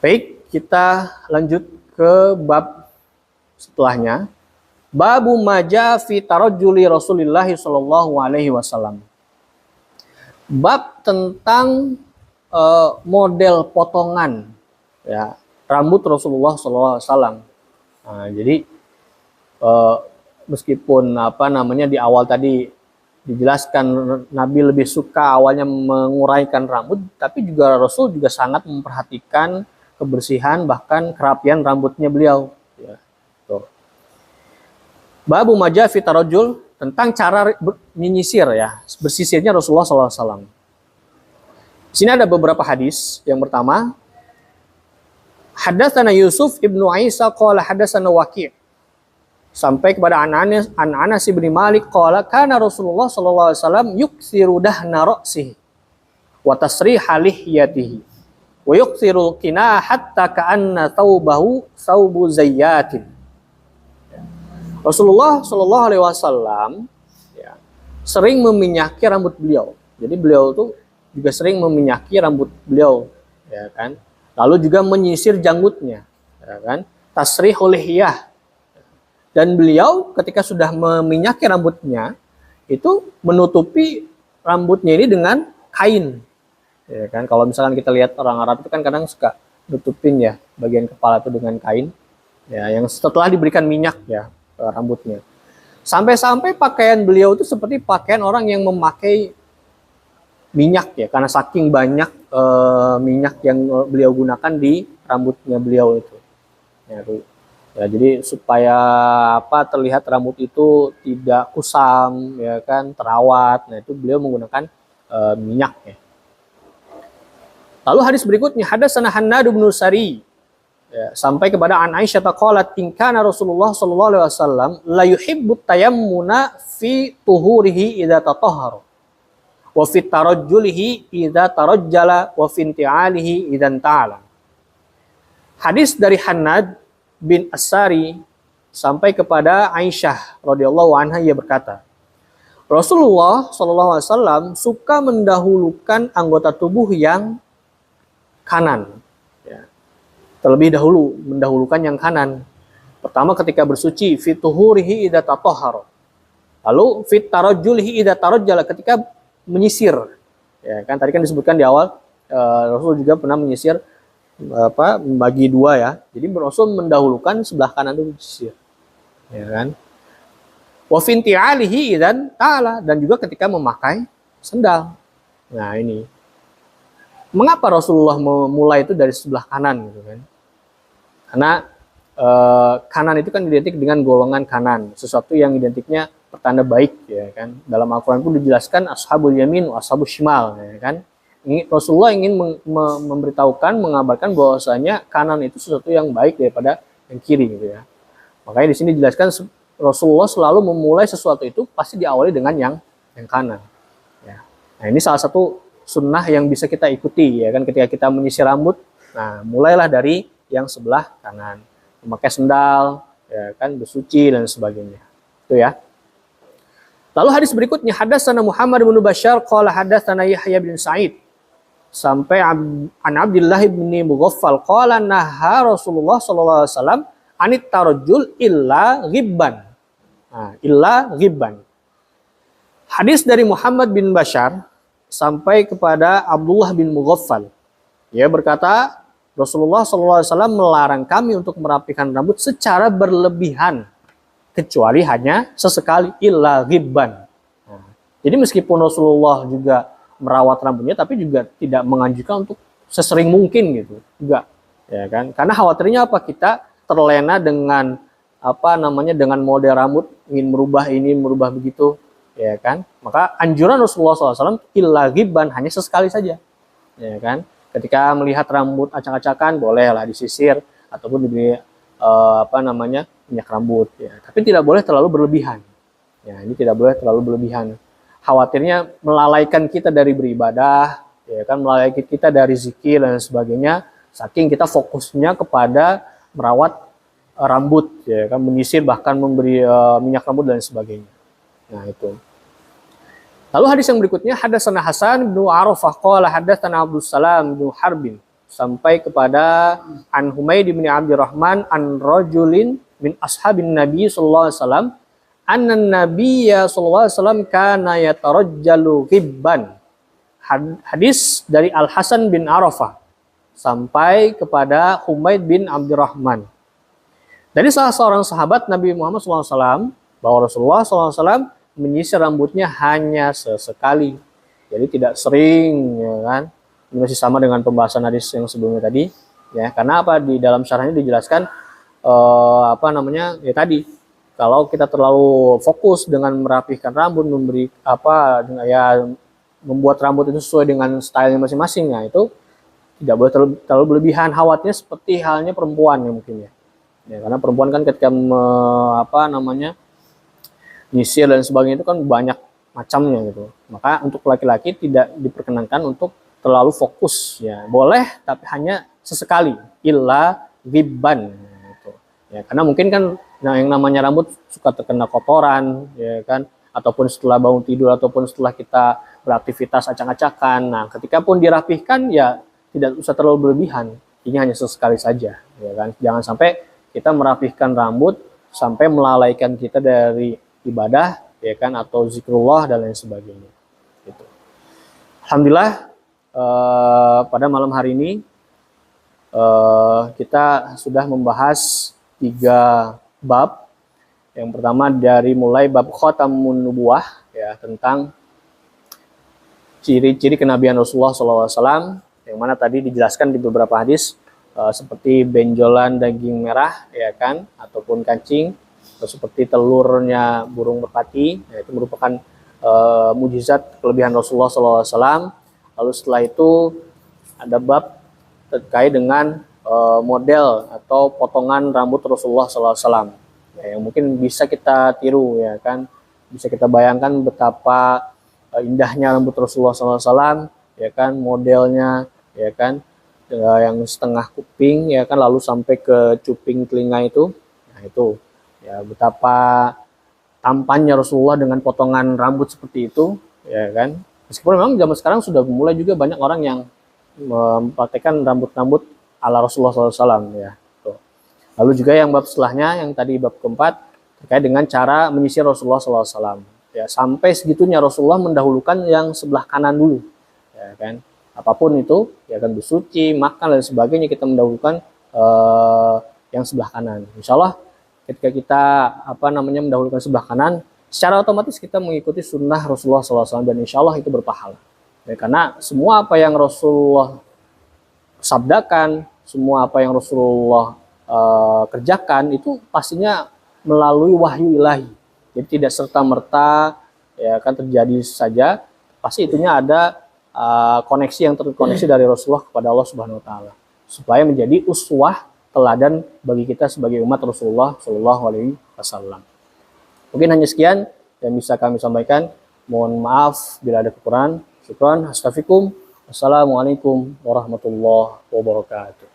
Baik, kita lanjut ke bab setelahnya. Babu maja fi tarajjuli Rasulillah sallallahu alaihi wasallam. Bab tentang model potongan ya rambut Rasulullah sallallahu alaihi wasallam. Nah, jadi meskipun di awal tadi dijelaskan Nabi lebih suka awalnya menguraikan rambut, tapi juga Rasul juga sangat memperhatikan kebersihan bahkan kerapian rambutnya beliau. Ya, tuh. Babu maja fi tarajjul, tentang cara menyisir ya, bersisirnya Rasulullah SAW. Di sini ada beberapa hadis. Yang pertama, hadatsana Yusuf ibnu Isa qala hadatsana Waqi', sampai kepada Anas bin Malik qala kana Rasulullah SAW yuksiru dahna ra'sihi wa tasriha lihyatihi wa yuksiru qina hatta ka'anna thawbahu thawbu zayyatin. Rasulullah Shallallahu Alaihi Wasallam ya, sering meminyaki rambut beliau. Jadi beliau tuh juga sering meminyaki rambut beliau, ya kan. Lalu juga menyisir janggutnya, ya kan. Tasrihul lihiyah. Dan beliau ketika sudah meminyaki rambutnya, itu menutupi rambutnya ini dengan kain, ya kan. Kalau misalkan kita lihat orang Arab itu kan kadang suka nutupin ya bagian kepala itu dengan kain, ya, yang setelah diberikan minyak ya. Rambutnya. Sampai-sampai pakaian beliau itu seperti pakaian orang yang memakai minyak ya, karena saking banyak minyak yang beliau gunakan di rambutnya beliau itu. Ya, jadi supaya terlihat rambut itu tidak kusam ya kan, terawat. Nah, itu beliau menggunakan minyak ya. Lalu hadis berikutnya, hadatsana Hannad bin Sari. Ya, sampai kepada An Aisyah qalat in kana Rasulullah sallallahu alaihi wasallam la yuhibbut tayammuna fi tuhurihi idza tatahhara wa fi tarajjulihi idza tarajjala wa fi inti'alihi idza ta'ala. Hadis dari Hannad bin As-Sari sampai kepada Aisyah radhiyallahu anha, ia berkata, Rasulullah sallallahu alaihi wasallam suka mendahulukan anggota tubuh yang kanan. Terlebih dahulu mendahulukan yang kanan. Pertama ketika bersuci, fit tuhurihi idza tatahhara. Lalu fit tarajjulihi idza tarajjala, ketika menyisir. Ya kan tadi kan disebutkan di awal Rasul juga pernah menyisir membagi dua ya. Jadi Rasul mendahulukan sebelah kanan itu disisir. Ya kan? Wa fi inti'alihi idzan ta'ala, dan juga ketika memakai sendal. Nah, ini. Mengapa Rasulullah memulai itu dari sebelah kanan gitu kan? Karena kanan itu kan identik dengan golongan kanan, sesuatu yang identiknya pertanda baik ya kan. Dalam Al-Qur'an pun dijelaskan ashabul yamin wa ashabus shimal ya kan. Rasulullah ingin memberitahukan, mengabarkan bahwasanya kanan itu sesuatu yang baik daripada yang kiri gitu ya. Makanya di sini dijelaskan Rasulullah selalu memulai sesuatu itu pasti diawali dengan yang kanan. Ya. Nah, ini salah satu sunnah yang bisa kita ikuti ya kan, ketika kita menyisir rambut. Nah, mulailah dari yang sebelah kanan, memakai sendal, ya kan, bersuci dan sebagainya. Itu ya. Lalu hadis berikutnya, hadatsana Muhammad bin Bashar qala hadatsana Yahya bin Sa'id sampai an Abdullah bin Mughaffal qala naha Rasulullah sallallahu alaihi wasallam anit tarajjul illa ghibban. Nah, illa ghibban. Hadis dari Muhammad bin Bashar sampai kepada Abdullah bin Mughaffal. Ia berkata, Rasulullah SAW melarang kami untuk merapikan rambut secara berlebihan, kecuali hanya sesekali, illa ghibban. Nah, jadi meskipun Rasulullah juga merawat rambutnya, tapi juga tidak menganjurkan untuk sesering mungkin gitu, juga, ya kan? Karena khawatirnya kita terlena dengan dengan model rambut, ingin merubah ini, merubah begitu, ya kan? Maka anjuran Rasulullah SAW illa ghibban, hanya sesekali saja, ya kan? Ketika melihat rambut acak-acakan, bolehlah disisir ataupun diberi minyak rambut. Ya. Tapi tidak boleh terlalu berlebihan. Ya, ini tidak boleh terlalu berlebihan. Khawatirnya melalaikan kita dari beribadah, ya kan, melalaikan kita dari zikir dan sebagainya. Saking kita fokusnya kepada merawat rambut, ya kan, menyisir bahkan memberi minyak rambut dan sebagainya. Nah itu. Lalu hadis yang berikutnya, hadatsana Hasan bin Arafah qala hadatsana Abdus Salam bin Harbin sampai kepada An Humaid bin Abdurrahman an rajulin min ashabin Nabi sallallahu alaihi wasallam anna Nabiyya sallallahu alaihi wasallam kana yatarajjalu ghibban. Hadis dari Al Hasan bin Arafah sampai kepada Humaid bin Abdurrahman. Dari salah seorang sahabat Nabi Muhammad SAW bahwa Rasulullah SAW menyisir rambutnya hanya sesekali, jadi tidak sering, ya kan? Ini masih sama dengan pembahasan hadis yang sebelumnya tadi, ya. Karena apa, di dalam syarahnya dijelaskan ya tadi, kalau kita terlalu fokus dengan merapihkan rambut, memberi membuat rambut itu sesuai dengan stylenya masing-masing, nah itu tidak boleh terlalu berlebihan. Khawatirnya seperti halnya perempuan ya mungkin ya. Ya, karena perempuan kan ketika nyisir dan sebagainya itu kan banyak macamnya gitu. Maka untuk laki-laki tidak diperkenankan untuk terlalu fokus, ya. Boleh tapi hanya sesekali, illa ghibban gitu. Ya, karena mungkin kan yang namanya rambut suka terkena kotoran, ya kan, ataupun setelah bangun tidur ataupun setelah kita beraktivitas acak-acakan. Nah, ketika pun dirapihkan ya tidak usah terlalu berlebihan. Ini hanya sesekali saja, ya kan. Jangan sampai kita merapihkan rambut sampai melalaikan kita dari ibadah, ya kan, atau zikrullah dan lain sebagainya. Gitu. Alhamdulillah pada malam hari ini kita sudah membahas 3 bab. Yang pertama dari mulai bab khatamun nubuwah, ya, tentang ciri-ciri kenabian Rasulullah SAW, yang mana tadi dijelaskan di beberapa hadis. Seperti benjolan daging merah, ya kan, ataupun kancing, atau seperti telurnya burung merpati, ya, itu merupakan mujizat kelebihan Rasulullah SAW. Lalu setelah itu ada bab terkait dengan model atau potongan rambut Rasulullah SAW, ya, yang mungkin bisa kita tiru, ya kan, bisa kita bayangkan betapa indahnya rambut Rasulullah SAW, ya kan, modelnya, ya kan, yang setengah kuping, ya kan, lalu sampai ke cuping telinga itu. Nah itu ya betapa tampannya Rasulullah dengan potongan rambut seperti itu, ya kan. Meskipun memang zaman sekarang sudah mulai juga banyak orang yang mempraktekkan rambut ala Rasulullah SAW, ya. Tuh. Lalu juga yang bab setelahnya, yang tadi bab keempat, terkait dengan cara menyisir Rasulullah SAW. Ya, sampai segitunya Rasulullah mendahulukan yang sebelah kanan dulu, ya kan. Apapun itu, ya kan, bersuci, makan dan sebagainya, kita mendahulukan yang sebelah kanan. Insya Allah ketika kita mendahulukan sebelah kanan, secara otomatis kita mengikuti sunnah Rasulullah SAW, dan insya Allah itu berpahala. Ya, karena semua apa yang Rasulullah sabdakan, semua apa yang Rasulullah kerjakan itu pastinya melalui wahyu ilahi. Jadi tidak serta-merta, ya kan, terjadi saja, pasti itunya ada koneksi yang terkoneksi dari Rasulullah kepada Allah Subhanahu wa taala, supaya menjadi uswah teladan bagi kita sebagai umat Rasulullah Shallallahu alaihi wasallam. Mungkin hanya sekian yang bisa kami sampaikan. Mohon maaf bila ada kekurangan. Syukran, astaghfirukum. Wassalamualaikum warahmatullahi wabarakatuh.